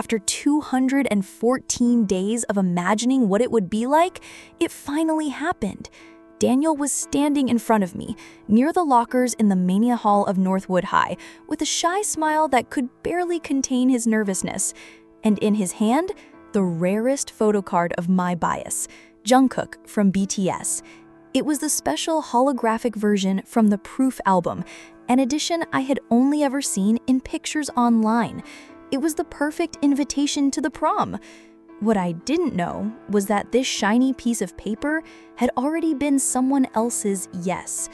After 214 days of imagining what it would be like, it finally happened. Daniel was standing in front of me, near the lockers in the Mania Hall of Northwood High, with a shy smile that could barely contain his nervousness. And in his hand, the rarest photocard of my bias, Jungkook from BTS. It was the special holographic version from the Proof album, an edition I had only ever seen in pictures online. It was the perfect invitation to the prom. What I didn't know was that this shiny piece of paper had already been someone else's yes.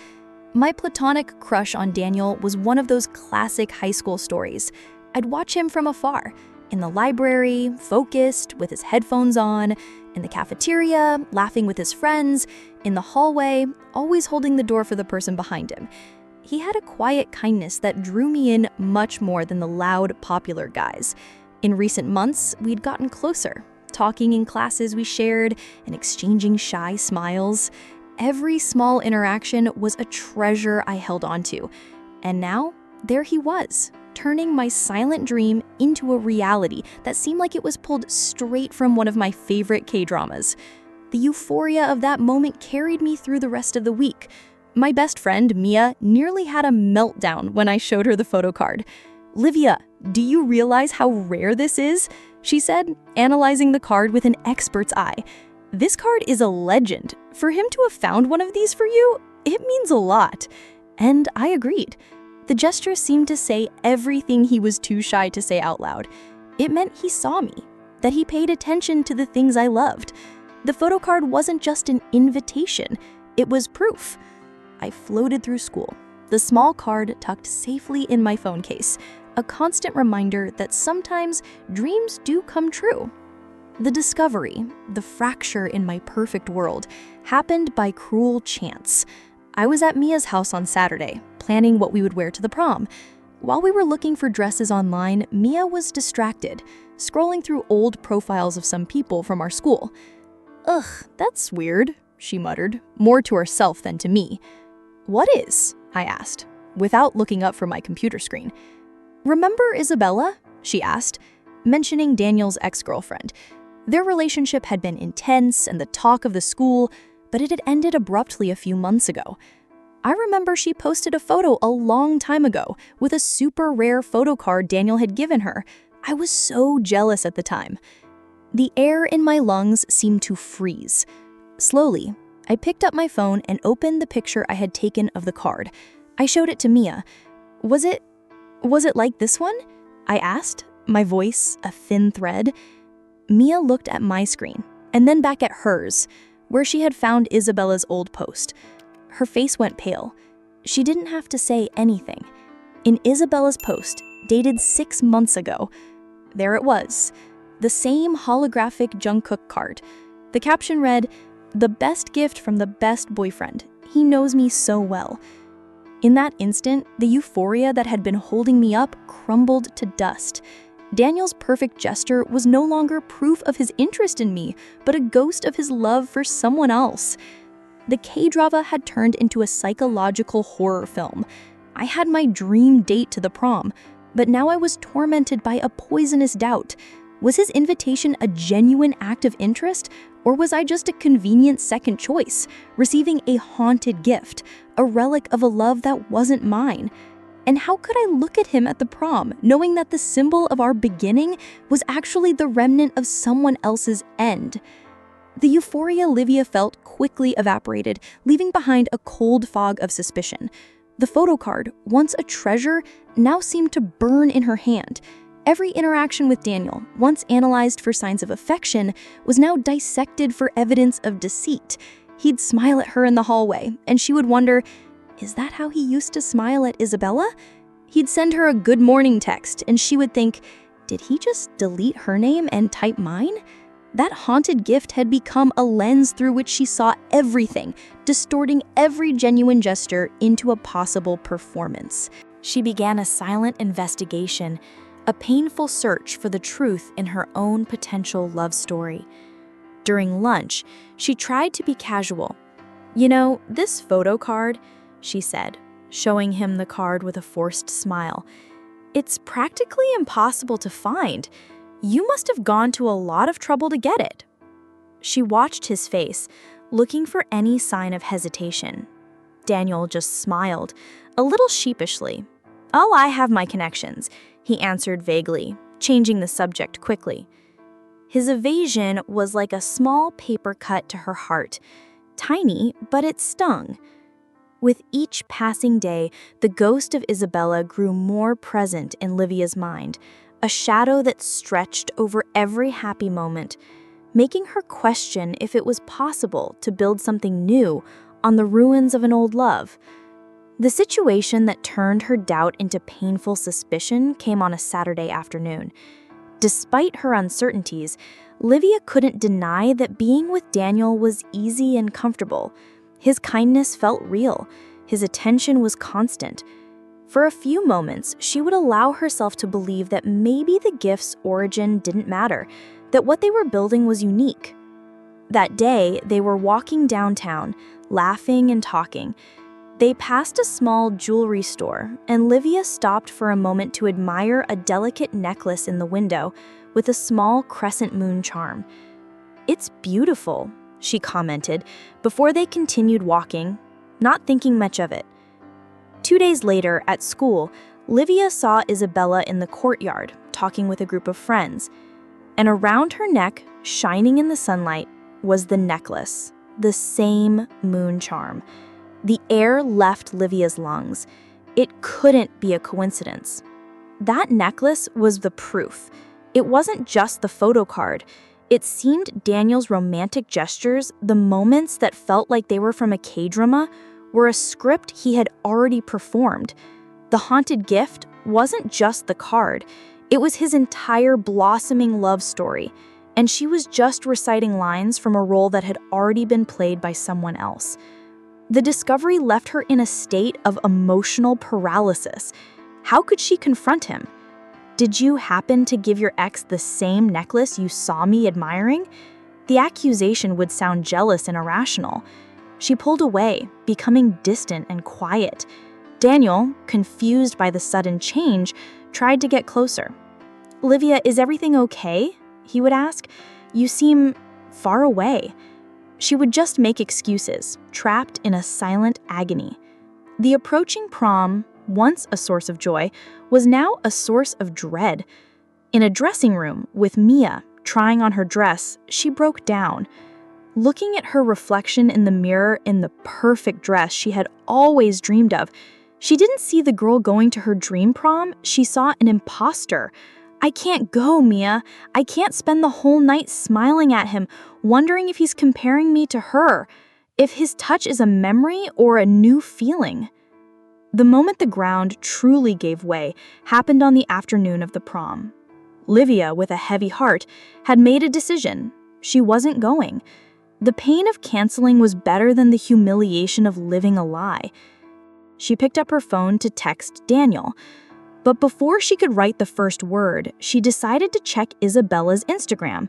My platonic crush on Daniel was one of those classic high school stories. I'd watch him from afar, in the library, focused, with his headphones on, in the cafeteria, laughing with his friends, in the hallway, always holding the door for the person behind him. He had a quiet kindness that drew me in much more than the loud, popular guys. In recent months, we'd gotten closer, talking in classes we shared and exchanging shy smiles. Every small interaction was a treasure I held onto. And now, there he was, turning my silent dream into a reality that seemed like it was pulled straight from one of my favorite K-dramas. The euphoria of that moment carried me through the rest of the week. My best friend, Mia, nearly had a meltdown when I showed her the photocard. "Livia, do you realize how rare this is?" she said, analyzing the card with an expert's eye. "This card is a legend. For him to have found one of these for you, it means a lot." And I agreed. The gesture seemed to say everything he was too shy to say out loud. It meant he saw me, that he paid attention to the things I loved. The photocard wasn't just an invitation, it was proof. I floated through school, the small card tucked safely in my phone case, a constant reminder that sometimes dreams do come true. The discovery, the fracture in my perfect world, happened by cruel chance. I was at Mia's house on Saturday, planning what we would wear to the prom. While we were looking for dresses online, Mia was distracted, scrolling through old profiles of some people from our school. "Ugh, that's weird," she muttered, more to herself than to me. "What is?" I asked, without looking up from my computer screen. "Remember Isabella?" she asked, mentioning Daniel's ex-girlfriend. Their relationship had been intense and the talk of the school, but it had ended abruptly a few months ago. I remember she posted a photo a long time ago with a super rare photocard Daniel had given her. I was so jealous at the time. The air in my lungs seemed to freeze. Slowly, I picked up my phone and opened the picture I had taken of the card. I showed it to Mia. Was it like this one?" I asked, my voice a thin thread. Mia looked at my screen, and then back at hers, where she had found Isabella's old post. Her face went pale. She didn't have to say anything. In Isabella's post, dated 6 months ago, there it was, the same holographic Jungkook card. The caption read, "The best gift from the best boyfriend. He knows me so well." In that instant, the euphoria that had been holding me up crumbled to dust. Daniel's perfect gesture was no longer proof of his interest in me, but a ghost of his love for someone else. The K-drama had turned into a psychological horror film. I had my dream date to the prom, but now I was tormented by a poisonous doubt. Was his invitation a genuine act of interest, or was I just a convenient second choice, receiving a haunted gift, a relic of a love that wasn't mine? And how could I look at him at the prom, knowing that the symbol of our beginning was actually the remnant of someone else's end? The euphoria Livia felt quickly evaporated, leaving behind a cold fog of suspicion. The photocard, once a treasure, now seemed to burn in her hand. Every interaction with Daniel, once analyzed for signs of affection, was now dissected for evidence of deceit. He'd smile at her in the hallway, and she would wonder, is that how he used to smile at Isabella? He'd send her a good morning text, and she would think, did he just delete her name and type mine? That haunted gift had become a lens through which she saw everything, distorting every genuine gesture into a possible performance. She began a silent investigation, a painful search for the truth in her own potential love story. During lunch, she tried to be casual. "You know, this photo card," she said, showing him the card with a forced smile. "It's practically impossible to find. You must have gone to a lot of trouble to get it." She watched his face, looking for any sign of hesitation. Daniel just smiled, a little sheepishly. "Oh, I have my connections," he answered vaguely, changing the subject quickly. His evasion was like a small paper cut to her heart. Tiny, but it stung. With each passing day, the ghost of Isabella grew more present in Livia's mind, a shadow that stretched over every happy moment, making her question if it was possible to build something new on the ruins of an old love. The situation that turned her doubt into painful suspicion came on a Saturday afternoon. Despite her uncertainties, Livia couldn't deny that being with Daniel was easy and comfortable. His kindness felt real. His attention was constant. For a few moments, she would allow herself to believe that maybe the gift's origin didn't matter, that what they were building was unique. That day, they were walking downtown, laughing and talking. They passed a small jewelry store, and Livia stopped for a moment to admire a delicate necklace in the window with a small crescent moon charm. "It's beautiful," she commented, before they continued walking, not thinking much of it. 2 days later, at school, Livia saw Isabella in the courtyard, talking with a group of friends. And around her neck, shining in the sunlight, was the necklace, the same moon charm. The air left Livia's lungs. It couldn't be a coincidence. That necklace was the proof. It wasn't just the photocard. It seemed Daniel's romantic gestures, the moments that felt like they were from a K-drama, were a script he had already performed. The haunted gift wasn't just the card. It was his entire blossoming love story, and she was just reciting lines from a role that had already been played by someone else. The discovery left her in a state of emotional paralysis. How could she confront him? "Did you happen to give your ex the same necklace you saw me admiring?" The accusation would sound jealous and irrational. She pulled away, becoming distant and quiet. Daniel, confused by the sudden change, tried to get closer. "Livia, is everything okay?" he would ask. "You seem far away." She would just make excuses, trapped in a silent agony. The approaching prom, once a source of joy, was now a source of dread. In a dressing room with Mia trying on her dress, she broke down. Looking at her reflection in the mirror in the perfect dress she had always dreamed of, she didn't see the girl going to her dream prom, she saw an imposter. "I can't go, Mia. I can't spend the whole night smiling at him, wondering if he's comparing me to her, if his touch is a memory or a new feeling." The moment the ground truly gave way happened on the afternoon of the prom. Livia, with a heavy heart, had made a decision. She wasn't going. The pain of canceling was better than the humiliation of living a lie. She picked up her phone to text Daniel. But before she could write the first word, she decided to check Isabella's Instagram.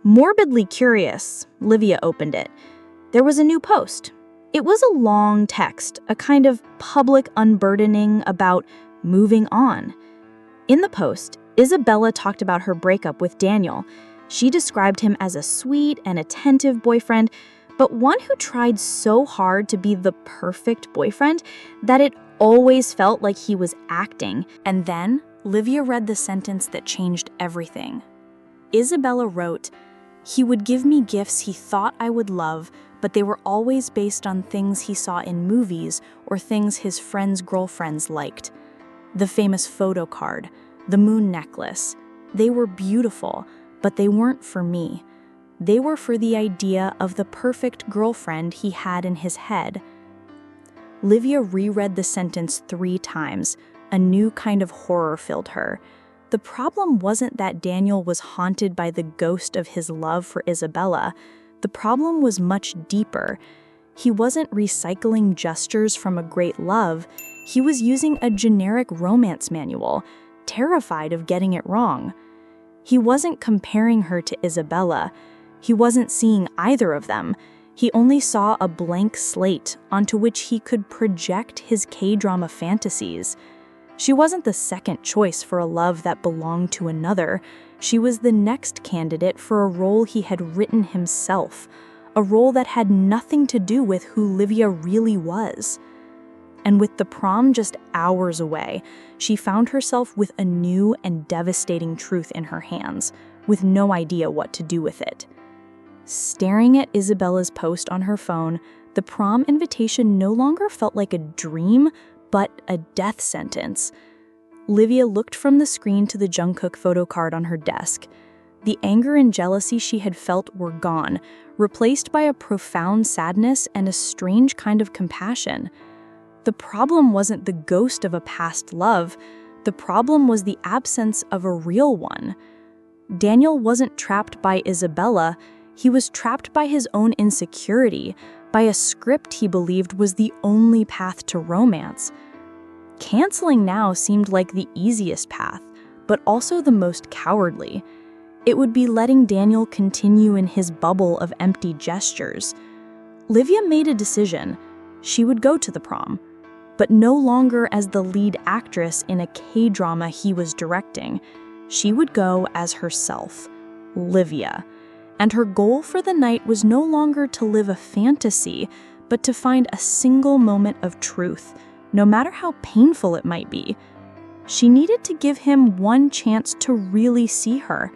Morbidly curious, Livia opened it. There was a new post. It was a long text, a kind of public unburdening about moving on. In the post, Isabella talked about her breakup with Daniel. She described him as a sweet and attentive boyfriend, but one who tried so hard to be the perfect boyfriend that it always felt like he was acting. And then, Livia read the sentence that changed everything. Isabella wrote, "He would give me gifts he thought I would love, but they were always based on things he saw in movies or things his friends' girlfriends liked. The famous photocard, the moon necklace. They were beautiful, but they weren't for me. They were for the idea of the perfect girlfriend he had in his head." Livia reread the sentence 3 times. A new kind of horror filled her. The problem wasn't that Daniel was haunted by the ghost of his love for Isabella. The problem was much deeper. He wasn't recycling gestures from a great love. He was using a generic romance manual, terrified of getting it wrong. He wasn't comparing her to Isabella. He wasn't seeing either of them. He only saw a blank slate onto which he could project his K-drama fantasies. She wasn't the second choice for a love that belonged to another. She was the next candidate for a role he had written himself, a role that had nothing to do with who Livia really was. And with the prom just hours away, she found herself with a new and devastating truth in her hands, with no idea what to do with it. Staring at Isabella's post on her phone, the prom invitation no longer felt like a dream, but a death sentence. Livia looked from the screen to the Jungkook photocard on her desk. The anger and jealousy she had felt were gone, replaced by a profound sadness and a strange kind of compassion. The problem wasn't the ghost of a past love. The problem was the absence of a real one. Daniel wasn't trapped by Isabella. He was trapped by his own insecurity, by a script he believed was the only path to romance. Canceling now seemed like the easiest path, but also the most cowardly. It would be letting Daniel continue in his bubble of empty gestures. Livia made a decision. She would go to the prom, but no longer as the lead actress in a K-drama he was directing. She would go as herself, Livia. And her goal for the night was no longer to live a fantasy, but to find a single moment of truth, no matter how painful it might be. She needed to give him one chance to really see her,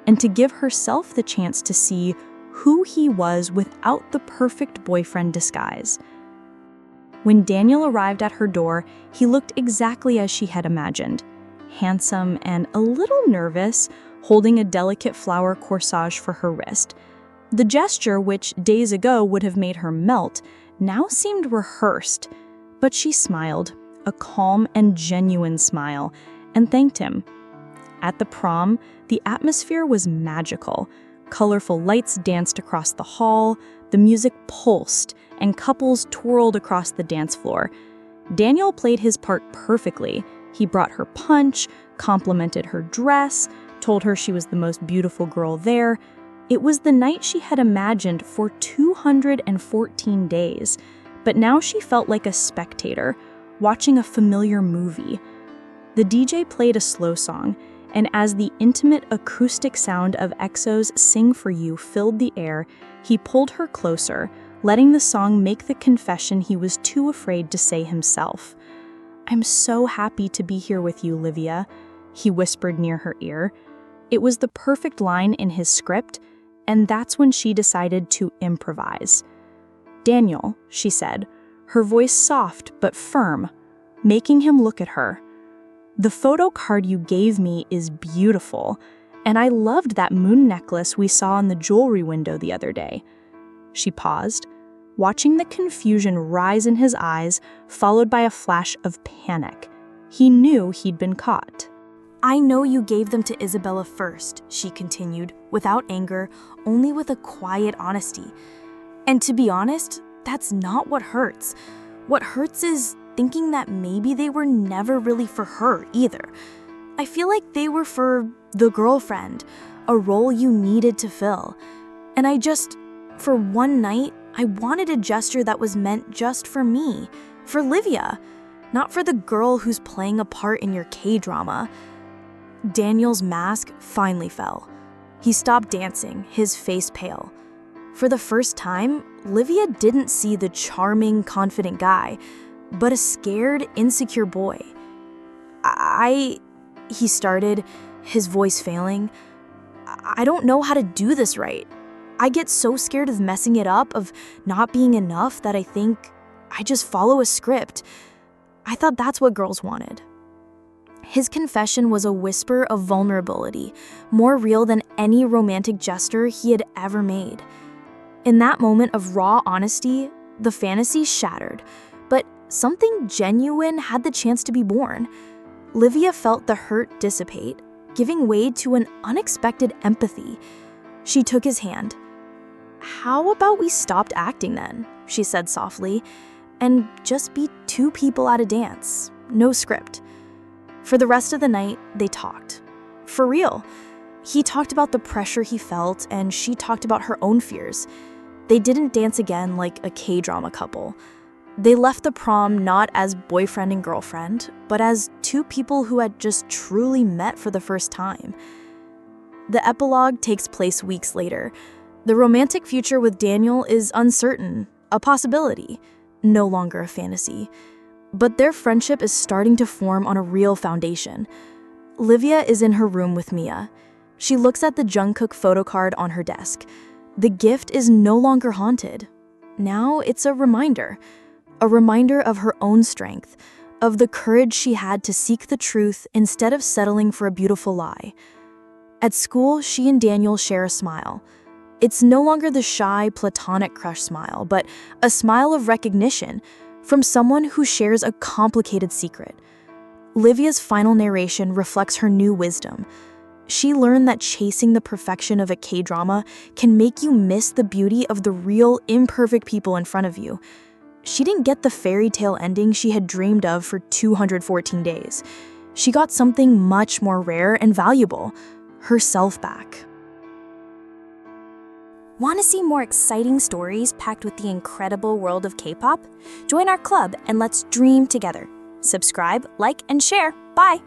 and to give herself the chance to see who he was without the perfect boyfriend disguise. When Daniel arrived at her door, he looked exactly as she had imagined, handsome and a little nervous, holding a delicate flower corsage for her wrist. The gesture, which days ago would have made her melt, now seemed rehearsed, but she smiled, a calm and genuine smile, and thanked him. At the prom, the atmosphere was magical. Colorful lights danced across the hall, the music pulsed, and couples twirled across the dance floor. Daniel played his part perfectly. He brought her punch, complimented her dress, told her she was the most beautiful girl there. It was the night she had imagined for 214 days, but now she felt like a spectator, watching a familiar movie. The DJ played a slow song, and as the intimate acoustic sound of EXO's Sing For You filled the air, he pulled her closer, letting the song make the confession he was too afraid to say himself. "I'm so happy to be here with you, Livia," he whispered near her ear. It was the perfect line in his script, and that's when she decided to improvise. "Daniel," she said, her voice soft but firm, making him look at her. "The photo card you gave me is beautiful, and I loved that moon necklace we saw in the jewelry window the other day." She paused, watching the confusion rise in his eyes, followed by a flash of panic. He knew he'd been caught. "I know you gave them to Isabella first," she continued, without anger, only with a quiet honesty. "And to be honest, that's not what hurts. What hurts is thinking that maybe they were never really for her either. I feel like they were for the girlfriend, a role you needed to fill. And for one night, I wanted a gesture that was meant just for me, for Livia, not for the girl who's playing a part in your K-drama." Daniel's mask finally fell. He stopped dancing, his face pale. For the first time, Livia didn't see the charming, confident guy, but a scared, insecure boy. He started, his voice failing. "I don't know how to do this right. I get so scared of messing it up, of not being enough, that I think I just follow a script. I thought that's what girls wanted." His confession was a whisper of vulnerability, more real than any romantic gesture he had ever made. In that moment of raw honesty, the fantasy shattered, but something genuine had the chance to be born. Livia felt the hurt dissipate, giving way to an unexpected empathy. She took his hand. "How about we stopped acting then?" she said softly, "and just be two people at a dance, no script." For the rest of the night, they talked. For real. He talked about the pressure he felt, and she talked about her own fears. They didn't dance again like a K-drama couple. They left the prom not as boyfriend and girlfriend, but as two people who had just truly met for the first time. The epilogue takes place weeks later. The romantic future with Daniel is uncertain, a possibility, no longer a fantasy. But their friendship is starting to form on a real foundation. Livia is in her room with Mia. She looks at the Jungkook photocard on her desk. The gift is no longer haunted. Now it's a reminder of her own strength, of the courage she had to seek the truth instead of settling for a beautiful lie. At school, she and Daniel share a smile. It's no longer the shy, platonic crush smile, but a smile of recognition from someone who shares a complicated secret. Livia's final narration reflects her new wisdom. She learned that chasing the perfection of a K-drama can make you miss the beauty of the real, imperfect people in front of you. She didn't get the fairy tale ending she had dreamed of for 214 days. She got something much more rare and valuable, herself back. Want to see more exciting stories packed with the incredible world of K-pop? Join our club and let's dream together. Subscribe, like, and share. Bye!